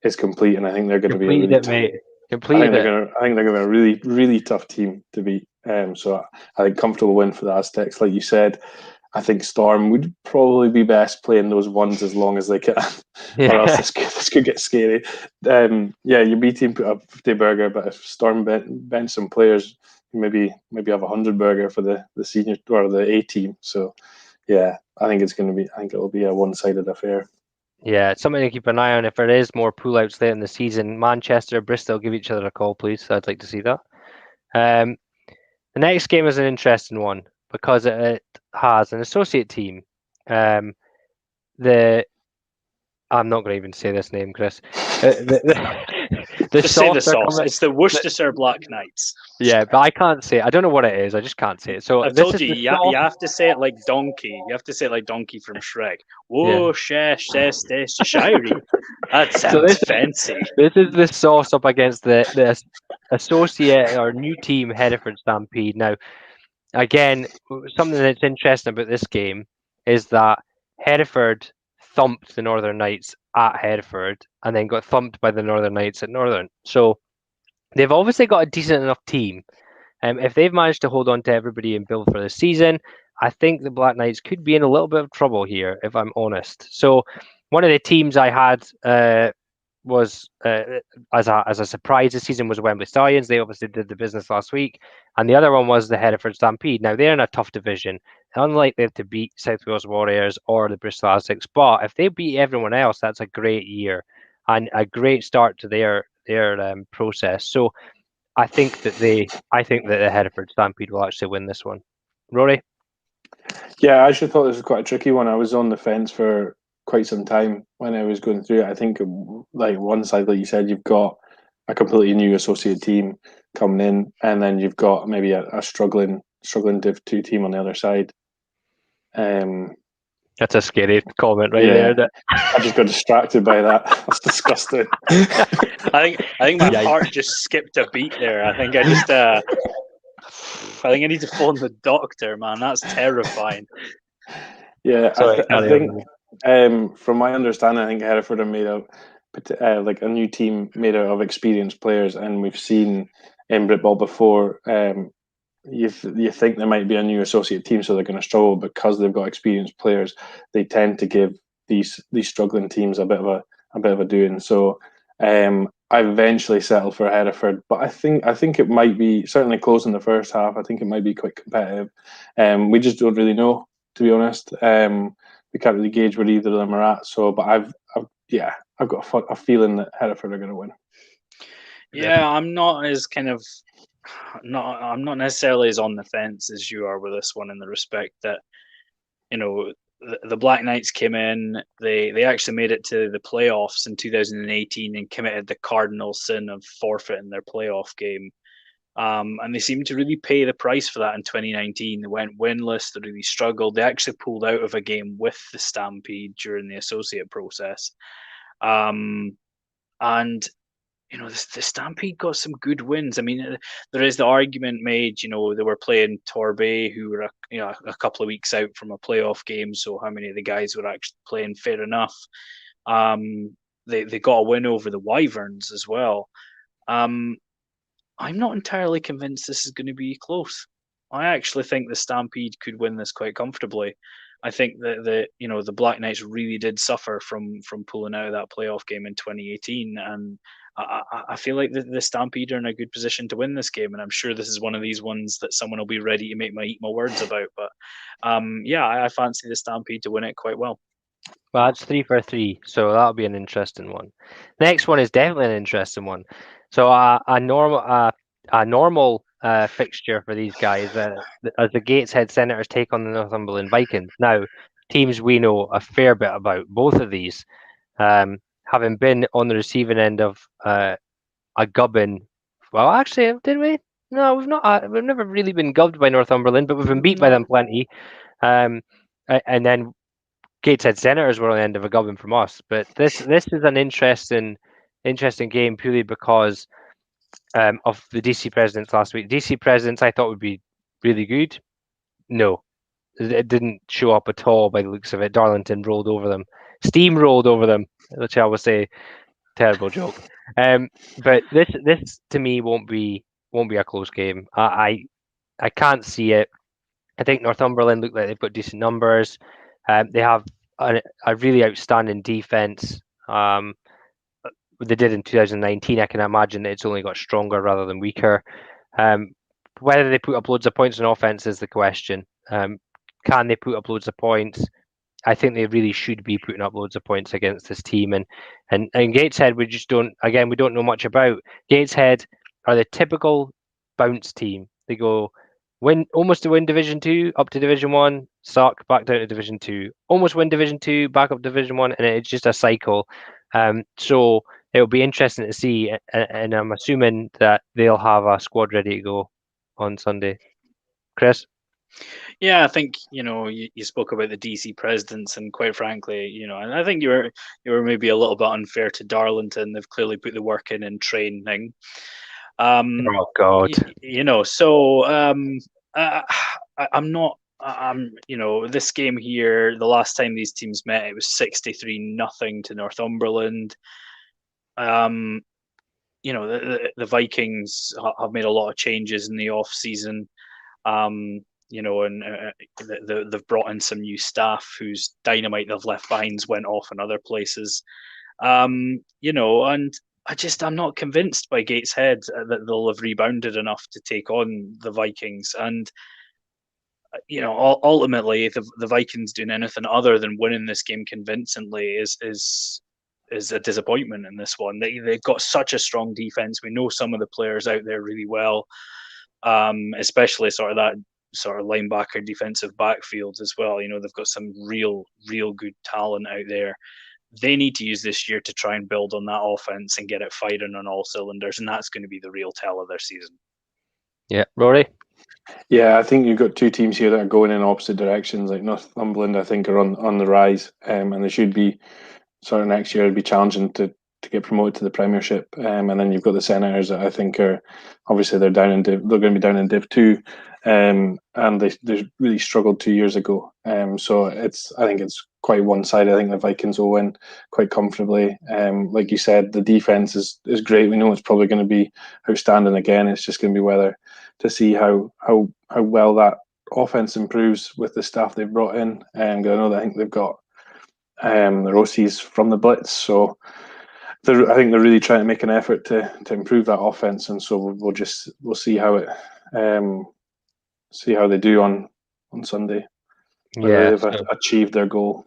is complete, and I think they're going to be a really I think they're going to be a really, really tough team to beat. So I think comfortable win for the Aztecs. Like you said, I think Storm would probably be best playing those ones as long as they can, or else this could get scary. Your B team put up 50 burger, but if Storm bench some players, maybe have 100 burger for the senior or the A team. So yeah, I think it will be a one-sided affair. Yeah, it's something to keep an eye on. If there is more pullouts late in the season, Manchester, Bristol, give each other a call, please. I'd like to see that. The next game is an interesting one because it has an associate team. I'm not going to even say this name, Chris. Just say the sauce. It's the Worcestershire Black Knights. Yeah, but I can't say it. I don't know what it is. I just can't say it. So I've told you, you have to say it like Donkey. You have to say it like Donkey from Shrek. Whoa, Shire. That sounds fancy. This is the sauce up against the associate or new team Hereford Stampede. Now, again, something that's interesting about this game is that Hereford thumped the Northern Knights at Hereford and then got thumped by the Northern Knights at Northern. So they've obviously got a decent enough team. If they've managed to hold on to everybody and build for the season, I think the Black Knights could be in a little bit of trouble here, if I'm honest. So one of the teams I had was as a surprise this season was Wembley Stallions. They obviously did the business last week, and the other one was the Hereford Stampede. Now they're in a tough division, unlikely to beat South Wales Warriors or the Bristol Aztecs. But if they beat everyone else, that's a great year and a great start to their process. So I think that the Hereford Stampede will actually win this one. Rory? Yeah, I actually thought this was quite a tricky one. I was on the fence for quite some time when I was going through it. I think, like one side, like you said, you've got a completely new associate team coming in, and then you've got maybe a struggling Div 2 team on the other side. That's a scary comment there. I just got distracted by that. That's disgusting. I think my heart just skipped a beat there. I think I just I think I need to phone the doctor, man. That's terrifying. Yeah, I think from my understanding, I think Hereford are made up like a new team made out of experienced players, and we've seen in Britball before. You think there might be a new associate team, so they're going to struggle because they've got experienced players. They tend to give these struggling teams a bit of a doing. So I eventually settled for Hereford, but I think it might be certainly close in the first half. I think it might be quite competitive. We just don't really know, to be honest. We can't really gauge where either of them are at. So, but I've got a feeling that Hereford are going to win. Yeah, I'm not necessarily as on the fence as you are with this one, in the respect that, you know, the Black Knights came in, they actually made it to the playoffs in 2018 and committed the cardinal sin of forfeiting their playoff game. And they seemed to really pay the price for that in 2019. They went winless, they really struggled. They actually pulled out of a game with the Stampede during the associate process. And you know, the Stampede got some good wins. I mean, there is the argument made, you know, they were playing Torbay, who were a couple of weeks out from a playoff game, so how many of the guys were actually playing? Fair enough. They got a win over the Wyverns as well. I'm not entirely convinced this is going to be close. I actually think the Stampede could win this quite comfortably. I think that the Black Knights really did suffer from pulling out of that playoff game in 2018, and I feel like the Stampede are in a good position to win this game, and I'm sure this is one of these ones that someone will be ready to eat my words about. But I fancy the Stampede to win it quite well. Well, that's 3 for 3, so that'll be an interesting one. Next one is definitely an interesting one. So a normal fixture for these guys as the Gateshead Senators take on the Northumberland Vikings. Now, teams we know a fair bit about, both of these, having been on the receiving end of a gubbin. Well, actually, did we? No, we've not. We've never really been gubbed by Northumberland, but we've been beat by them plenty. And then Gateshead Senators were on the end of a gubbing from us. But this is an interesting game purely because of the DC Presidents last week. DC Presidents I thought would be really good. No, it didn't show up at all by the looks of it. Darlington rolled over them, steamrolled over them, which I would say terrible joke. But this to me won't be a close game. I can't see it. I think Northumberland look like they've got decent numbers. They have a really outstanding defense. They did in 2019. I can imagine that it's only got stronger rather than weaker. Whether they put up loads of points on offense is the question. Can they put up loads of points? I think they really should be putting up loads of points against this team. And Gateshead, we just don't. Again, we don't know much about. Gateshead are the typical bounce team. They go win almost to win Division 2, up to Division 1, suck, back down to Division 2, almost win Division 2, back up Division 1, and it's just a cycle. So it'll be interesting to see, and I'm assuming that they'll have a squad ready to go on Sunday. Chris? Yeah, I think you spoke about the DC Presidents, and quite frankly, and I think you were maybe a little bit unfair to Darlington. They've clearly put the work in training. Oh God! So I'm not. This game here, the last time these teams met, it was 63-0 to Northumberland. The Vikings have made a lot of changes in the off season. And they've brought in some new staff whose dynamite they've left behind went off in other places. And I'm not convinced by Gateshead that they'll have rebounded enough to take on the Vikings. And ultimately, the Vikings doing anything other than winning this game convincingly is a disappointment in this one. They've got such a strong defense. We know some of the players out there really well, especially sort of linebacker defensive backfield as well. They've got some real good talent out there. They need to use this year to try and build on that offense and get it firing on all cylinders, and that's going to be the real tell of their season. Yeah, Rory? Yeah, I think you've got two teams here that are going in opposite directions. Like Northumberland, I think, are on the rise, and they should be sort of next year be challenging to get promoted to the Premiership. And then you've got the Senators that I think are obviously they're going to be down in Div 2, and they really struggled 2 years ago. So I think it's quite one-sided. I think the Vikings will win quite comfortably. Like you said, the defense is great. We know it's probably going to be outstanding again. It's just going to be whether to see how well that offense improves with the staff they've brought in. And I know that I think they've got the OCs from the Blitz, so I think they're really trying to make an effort to improve that offense, and so we'll see how it see how they do on Sunday. Yeah, they've achieved their goal.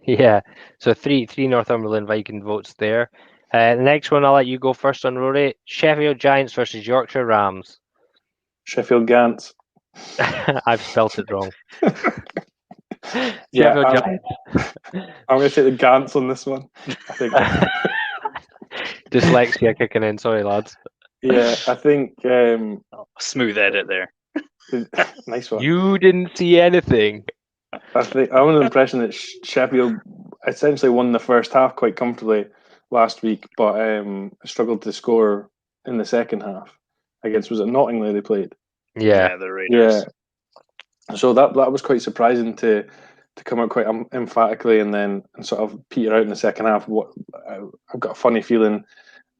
Yeah, so three Northumberland Viking votes there. The next one, I'll let you go first on, Rory. Sheffield Giants versus Yorkshire Rams. Sheffield Gants. I've spelt it wrong. Yeah, Sheffield Giants. I'm going to take the Gants on this one. I think. Dyslexia kicking in. Sorry, lads. Yeah, I think. Smooth edit there. Nice one. You didn't see anything. I think I'm under the impression that Sheffield essentially won the first half quite comfortably last week, but struggled to score in the second half against, was it Nottingham they played? Yeah, the Raiders. Yeah. So that was quite surprising to come out quite emphatically and then sort of peter out in the second half. I've got a funny feeling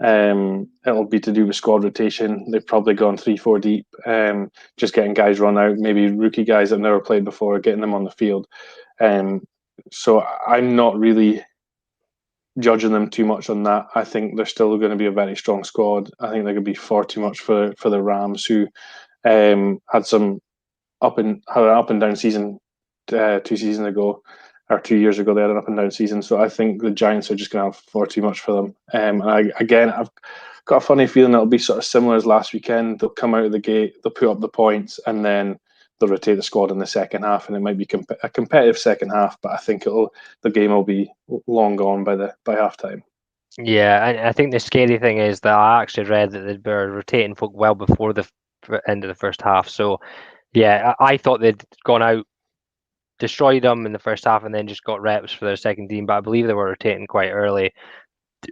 it'll be to do with squad rotation. They've probably gone 3-4 deep, just getting guys run out, maybe rookie guys that never played before, getting them on the field. So I'm not really judging them too much on that. I think they're still going to be a very strong squad. I think they're going to be far too much for the Rams, who had some up and down season 2 seasons ago, or 2 years ago. They had an up and down season. So I think the Giants are just going to have far too much for them. And I've got a funny feeling it'll be sort of similar as last weekend. They'll come out of the gate, they'll put up the points, and then they'll rotate the squad in the second half, and it might be a competitive second half. But I think the game will be long gone by half time. Yeah, I think the scary thing is that I actually read that they were rotating folk well before the end of the first half. So, yeah, I thought they'd gone out, destroyed them in the first half, and then just got reps for their second team. But I believe they were rotating quite early,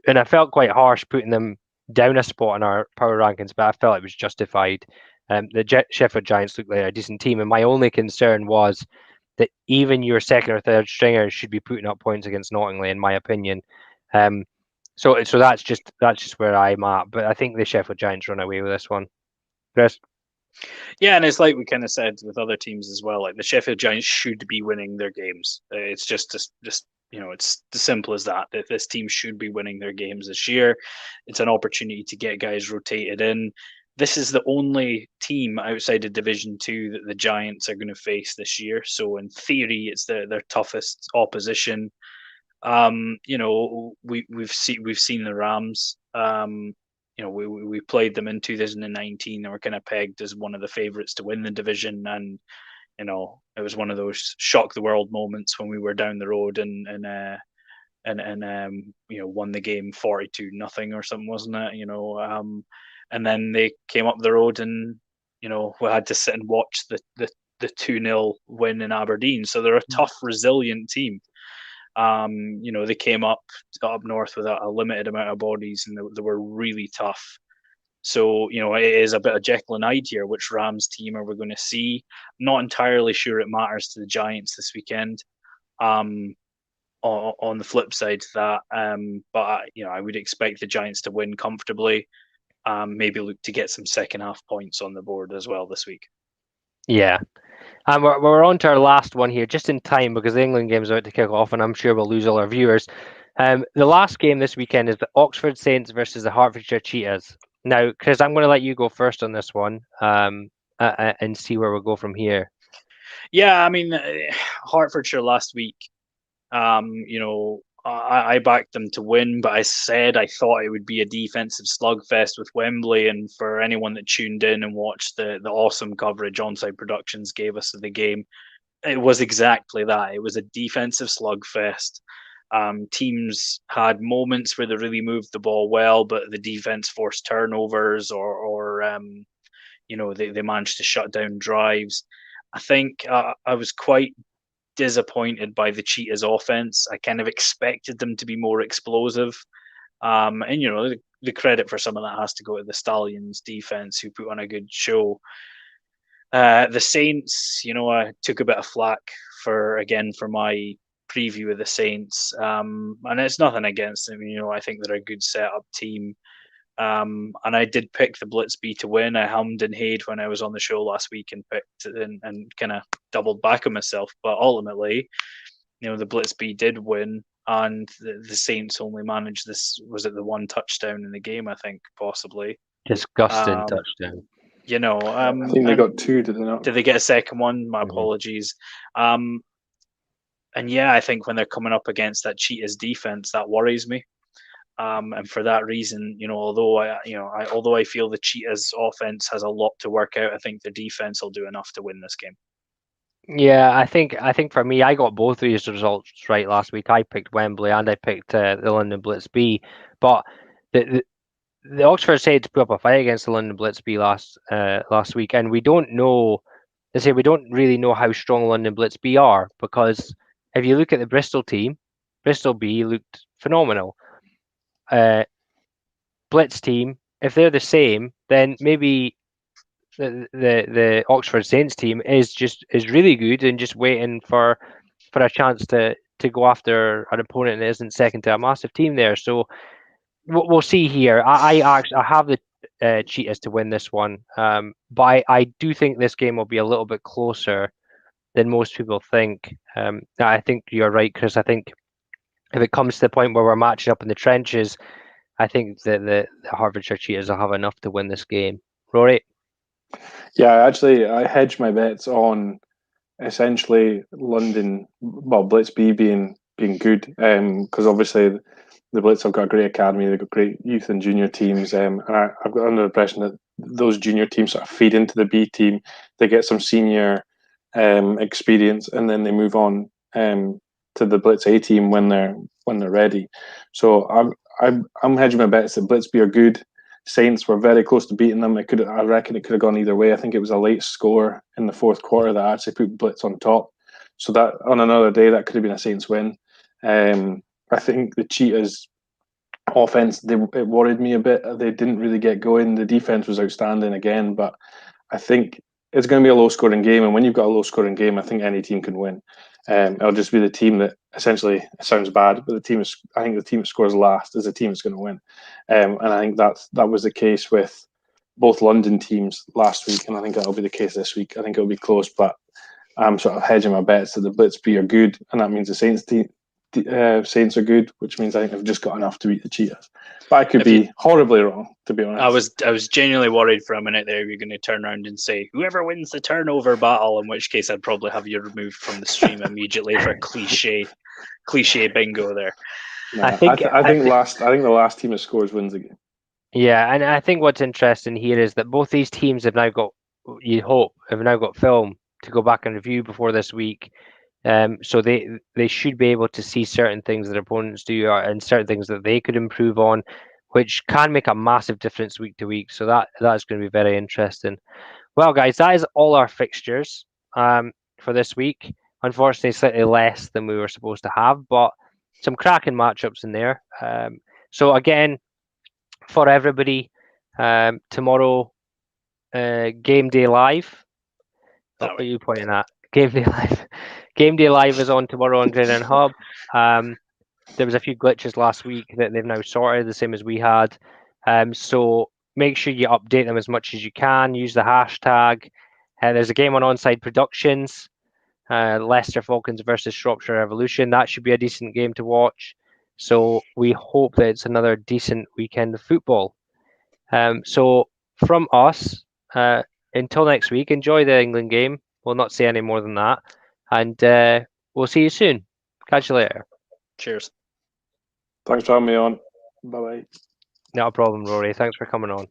and I felt quite harsh putting them down a spot in our power rankings, but I felt it was justified. The Sheffield Giants looked like a decent team, and my only concern was that even your second or third stringers should be putting up points against Nottingham, in my opinion. So that's just where I'm at. But I think the Sheffield Giants run away with this one. Chris? Yeah, and it's like we kind of said with other teams as well. Like the Sheffield Giants should be winning their games. It's just it's as simple as that. That this team should be winning their games this year. It's an opportunity to get guys rotated in. This is the only team outside of Division 2 that the Giants are going to face this year. So in theory, it's their toughest opposition. We've seen the Rams. We played them in 2019 and we're kind of pegged as one of the favourites to win the division. And it was one of those shock the world moments when we were down the road and won the game 42-0 or something, wasn't it? And then they came up the road and we had to sit and watch the 2-0 win in Aberdeen. So they're a tough, resilient team. They came up north with a limited amount of bodies, and they were really tough. So, it is a bit of Jekyll and Hyde here. Which Rams team are we going to see? Not entirely sure it matters to the Giants this weekend. On the flip side to that, but I would expect the Giants to win comfortably. Maybe look to get some second half points on the board as well this week. Yeah. And we're on to our last one here, just in time, because the England game's about to kick off, and I'm sure we'll lose all our viewers. The last game this weekend is the Oxford Saints versus the Hertfordshire Cheetahs. Now, Chris, I'm going to let you go first on this one, and see where we'll go from here. Yeah, I mean, Hertfordshire last week, I backed them to win, but I said I thought it would be a defensive slugfest with Wembley. And for anyone that tuned in and watched the awesome coverage Onside Productions gave us of the game, it was exactly that. It was a defensive slugfest. Teams had moments where they really moved the ball well, but the defense forced turnovers or they managed to shut down drives. I think I was quite disappointed by the Cheetahs offense. I kind of expected them to be more explosive. And the credit for some of that has to go to the Stallions defense, who put on a good show. The Saints, I took a bit of flack for my preview of the Saints. And it's nothing against them. I think they're a good setup team. And I did pick the Blitz B to win. I hummed and hayed when I was on the show last week and picked and kind of doubled back on myself. But ultimately, the Blitz B did win, and the Saints only managed was it the one touchdown in the game, I think, possibly. Disgusting touchdown. I think they got two, did they not? Did they get a second one? My apologies. And yeah, I think when they're coming up against that Cheetahs defense, that worries me. And for that reason, although I feel the Cheetahs offense has a lot to work out, I think the defense will do enough to win this game. Yeah, I think for me, I got both of these results right last week. I picked Wembley and I picked the London Blitz B, but the Oxford Saints put up a fight against the London Blitz B last week, and we don't know. We don't really know how strong London Blitz B are, because if you look at the Bristol team, Bristol B looked phenomenal. Blitz team, if they're the same, then maybe the Oxford Saints team is really good and just waiting for a chance to go after an opponent that isn't second to a massive team there. So we'll see here. I have the Cheetahs to win this one, but I do think this game will be a little bit closer than most people think. I think you're right, Chris. I think if it comes to the point where we're matching up in the trenches, I think that the Hertfordshire Cheetahs will have enough to win this game. Rory? Yeah, actually, I hedged my bets on essentially London, Blitz B being good, because obviously the Blitz have got a great academy, they've got great youth and junior teams, and I've got under the impression that those junior teams sort of feed into the B team, they get some senior experience, and then they move on to the Blitz A team when they're ready. So I'm hedging my bets that Blitz B are good. Saints were very close to beating them. I reckon it could have gone either way. I think it was a late score in the fourth quarter that actually put Blitz on top. So that on another day, that could have been a Saints win. I think the Cheetahs offense, it worried me a bit. They didn't really get going. The defense was outstanding again, but I think it's going to be a low-scoring game. And when you've got a low-scoring game, I think any team can win. It'll just be the team that essentially, it sounds bad, but I think the team that scores last is the team that's going to win. And I think that was the case with both London teams last week, and I think that'll be the case this week. I think it'll be close, but I'm sort of hedging my bets that the Blitzby are good, and that means the Saints are good, which means I think they've just got enough to beat the Cheetahs. But I could be horribly wrong, to be honest. I was genuinely worried for a minute there you're going to turn around and say whoever wins the turnover battle, in which case I'd probably have you removed from the stream immediately for cliche bingo there. No, I think the last team that scores wins the game. Yeah, and I think what's interesting here is that both these teams have now got film to go back and review before this week. So they should be able to see certain things that opponents do and certain things that they could improve on, which can make a massive difference week to week. So that's going to be very interesting. Well, guys, that is all our fixtures for this week. Unfortunately, slightly less than we were supposed to have, but some cracking matchups in there. So again, for everybody, tomorrow, Game Day Live. What are you pointing at? Game Day Live. Game Day Live is on tomorrow on Green and Hub. There was a few glitches last week that they've now sorted, the same as we had. So make sure you update them as much as you can. Use the hashtag. There's a game on Onside Productions. Leicester Falcons versus Shropshire Revolution. That should be a decent game to watch. So we hope that it's another decent weekend of football. So from us, until next week, enjoy the England game. We'll not say any more than that. And we'll see you soon. Catch you later. Cheers. Thanks for having me on. Bye-bye. Not a problem, Rory. Thanks for coming on.